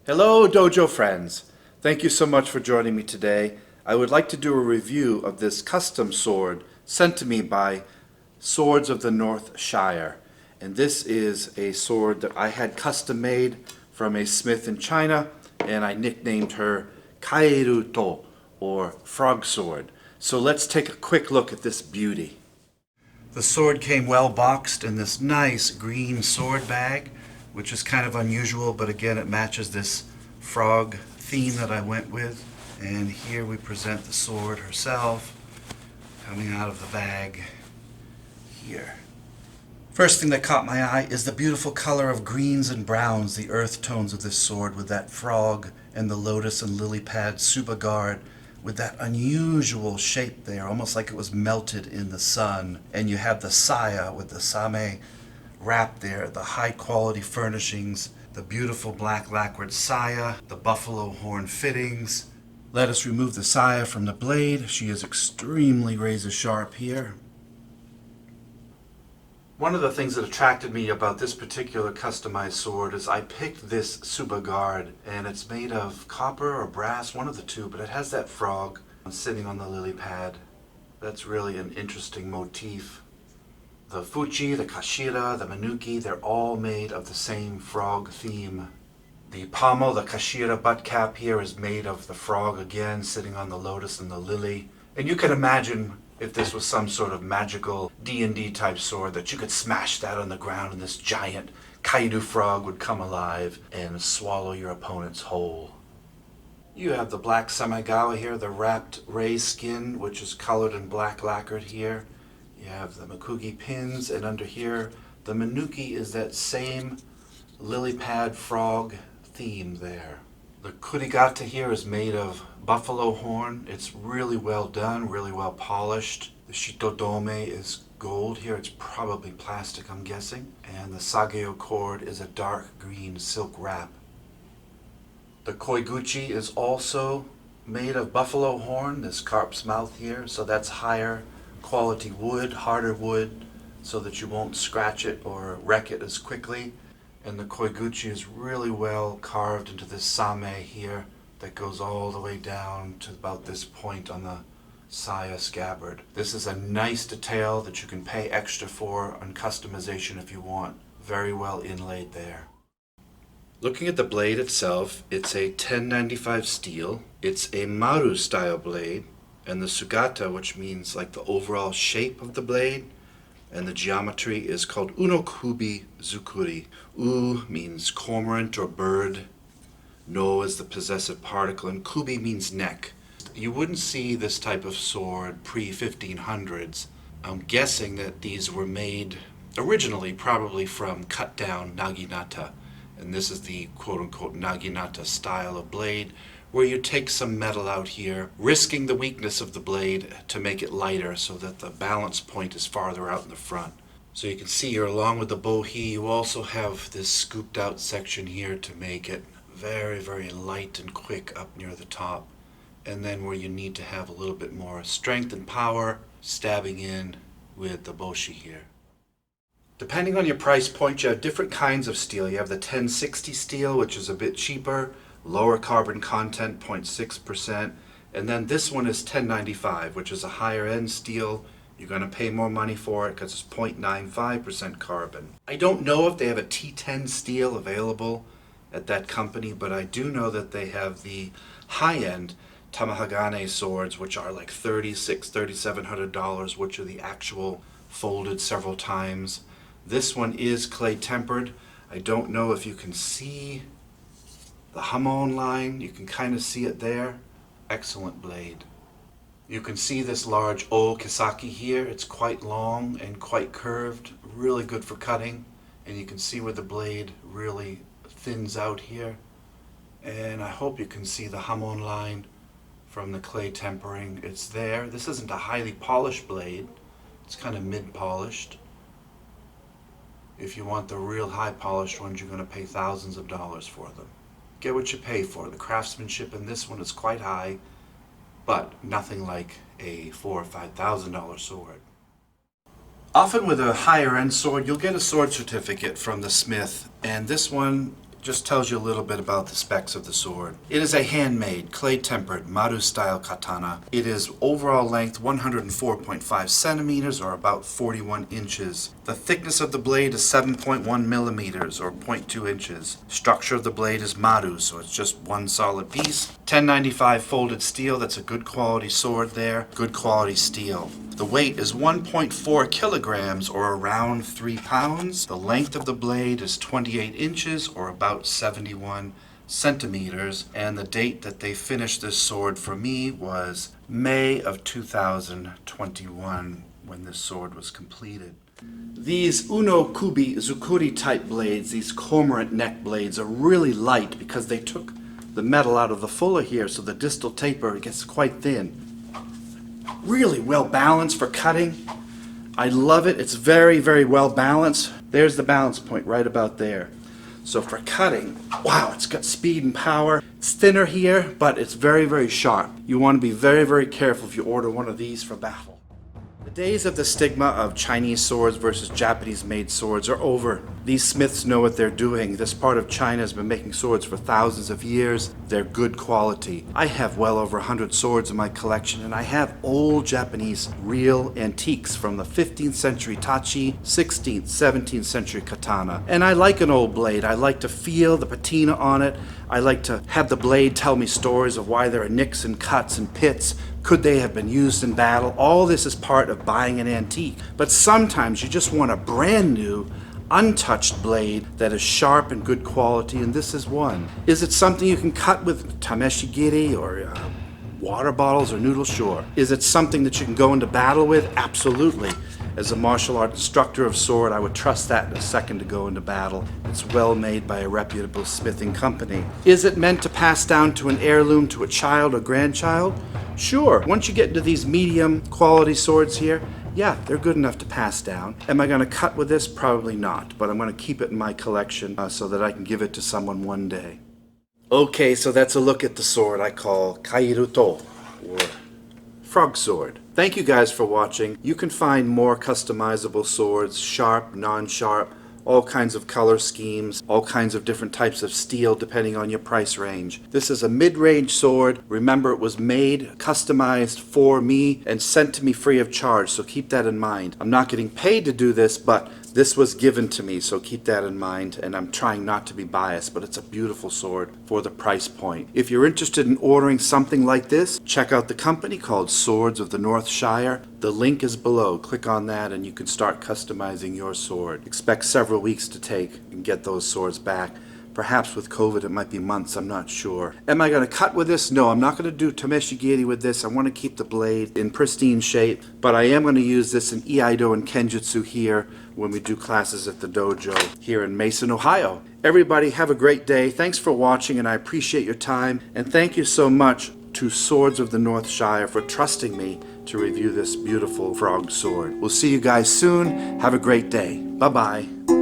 Hello Dojo friends! Thank you so much for joining me today. I would like to do a review of this custom sword sent to me by Swords of the Northshire. And this is a sword that I had custom made from a smith in China, and I nicknamed her Kaeru to, or frog sword. So let's take a quick look at this beauty. The sword came well boxed in this nice green sword bag, which is kind of unusual, but again it matches this frog theme that I went with. And here we present the sword herself coming out of the bag here. First thing that caught my eye is the beautiful color of greens and browns, the earth tones of this sword, with that frog and the lotus and lily pad tsuba guard with that unusual shape there, almost like it was melted in the sun. And you have the saya with the same wrap there, the high quality furnishings, the beautiful black lacquered saya, the buffalo horn fittings. Let us remove the saya from the blade. She is extremely razor sharp here. One of the things that attracted me about this particular customized sword is I picked this tsuba guard, and it's made of copper or brass, one of the two, but it has that frog sitting on the lily pad. That's really an interesting motif. The fuchi, the kashira, the manuki, they're all made of the same frog theme. The pommel, the kashira butt cap here, is made of the frog again, sitting on the lotus and the lily. And you can imagine if this was some sort of magical D&D type sword, that you could smash that on the ground and this giant Kaeru frog would come alive and swallow your opponents whole. You have the black samigawa here, the wrapped ray skin, which is colored in black lacquered here. You have the makugi pins, and under here the manuki is that same lily pad frog theme there. The kurigata here is made of buffalo horn. It's really well done, really well polished. The shitodome is gold here. It's probably plastic, I'm guessing. And the sageo cord is a dark green silk wrap. The koiguchi is also made of buffalo horn, this carp's mouth here, so that's higher quality wood, harder wood, so that you won't scratch it or wreck it as quickly. And the koiguchi is really well carved into this same here that goes all the way down to about this point on the saya scabbard. This is a nice detail that you can pay extra for on customization if you want. Very well inlaid there. Looking at the blade itself, it's a 1095 steel. It's a maru style blade, and the sugata, which means like the overall shape of the blade, and the geometry is called unokubi zukuri. U means cormorant or bird. No is the possessive particle, and kubi means neck. You wouldn't see this type of sword pre-1500s. I'm guessing that these were made originally probably from cut down naginata. And this is the quote-unquote naginata style of blade, where you take some metal out here, risking the weakness of the blade to make it lighter so that the balance point is farther out in the front. So you can see here, along with the bohi, you also have this scooped out section here to make it very, very light and quick up near the top. And then where you need to have a little bit more strength and power, stabbing in with the boshi here. Depending on your price point, you have different kinds of steel. You have the 1060 steel, which is a bit cheaper, lower carbon content, 0.6%. And then this one is 1095, which is a higher end steel. You're going to pay more money for it because it's 0.95% carbon. I don't know if they have a T10 steel available at that company, but I do know that they have the high-end Tamahagane swords, which are like $3,700, which are the actual folded several times. This one is clay tempered. I don't know if you can see the hamon line. You can kind of see it there. Excellent blade. You can see this large O kisaki here. It's quite long and quite curved, really good for cutting. And you can see where the blade really thins out here. And I hope you can see the hamon line from the clay tempering. It's there. This isn't a highly polished blade. It's kind of mid-polished. If you want the real high polished ones, you're going to pay thousands of dollars for them. Get what you pay for. The craftsmanship in this one is quite high, but nothing like a $4,000 or $5,000 sword. Often with a higher end sword, you'll get a sword certificate from the smith, and this one Just tells you a little bit about the specs of the sword. It is a handmade, clay-tempered, Maru-style katana. It is overall length 104.5 centimeters, or about 41 inches. The thickness of the blade is 7.1 millimeters, or 0.2 inches. Structure of the blade is Maru, so it's just one solid piece. 1095 folded steel, that's a good quality sword there. Good quality steel. The weight is 1.4 kilograms, or around 3 pounds. The length of the blade is 28 inches, or about 71 centimeters. And the date that they finished this sword for me was May of 2021, when this sword was completed. These Uno Kubi Zukuri type blades, these cormorant neck blades, are really light because they took the metal out of the fuller here, so the distal taper gets quite thin. Really well balanced for cutting. I love it. It's very, very well balanced. There's the balance point right about there. So for cutting, wow, it's got speed and power. It's thinner here, but it's very, very sharp. You want to be very, very careful if you order one of these for battle. The days of the stigma of Chinese swords versus Japanese-made swords are over. These smiths know what they're doing. This part of China has been making swords for thousands of years. They're good quality. I have well over 100 swords in my collection, and I have old Japanese real antiques from the 15th century tachi, 16th, 17th century katana. And I like an old blade. I like to feel the patina on it. I like to have the blade tell me stories of why there are nicks and cuts and pits. Could they have been used in battle? All this is part of buying an antique. But sometimes you just want a brand new, untouched blade that is sharp and good quality, and this is one. Is it something you can cut with tameshigiri or water bottles or noodle? Sure. Is it something that you can go into battle with? Absolutely. As a martial art instructor of sword, I would trust that in a second to go into battle. It's well made by a reputable smithing company. Is it meant to pass down to an heirloom to a child or grandchild? Sure. Once you get into these medium quality swords here, yeah, they're good enough to pass down. Am I going to cut with this? Probably not, but I'm going to keep it in my collection so that I can give it to someone one day. Okay, so that's a look at the sword I call Kaeru to, or frog sword. Thank you guys for watching. You can find more customizable swords, sharp, non-sharp, all kinds of color schemes, all kinds of different types of steel depending on your price range. This is a mid-range sword. Remember, it was made, customized for me, and sent to me free of charge, so keep that in mind. I'm not getting paid to do this, but this was given to me, so keep that in mind, and I'm trying not to be biased, but it's a beautiful sword for the price point. If you're interested in ordering something like this, check out the company called Swords of the Northshire. The link is below. Click on that and you can start customizing your sword. Expect several weeks to take and get those swords back. Perhaps with COVID it might be months, I'm not sure. Am I going to cut with this? No, I'm not going to do tameshigiri with this. I want to keep the blade in pristine shape, but I am going to use this in Iaido and Kenjutsu here when we do classes at the dojo here in Mason, Ohio. Everybody have a great day. Thanks for watching, and I appreciate your time. And thank you so much to Swords of the Northshire for trusting me to review this beautiful frog sword. We'll see you guys soon. Have a great day. Bye-bye.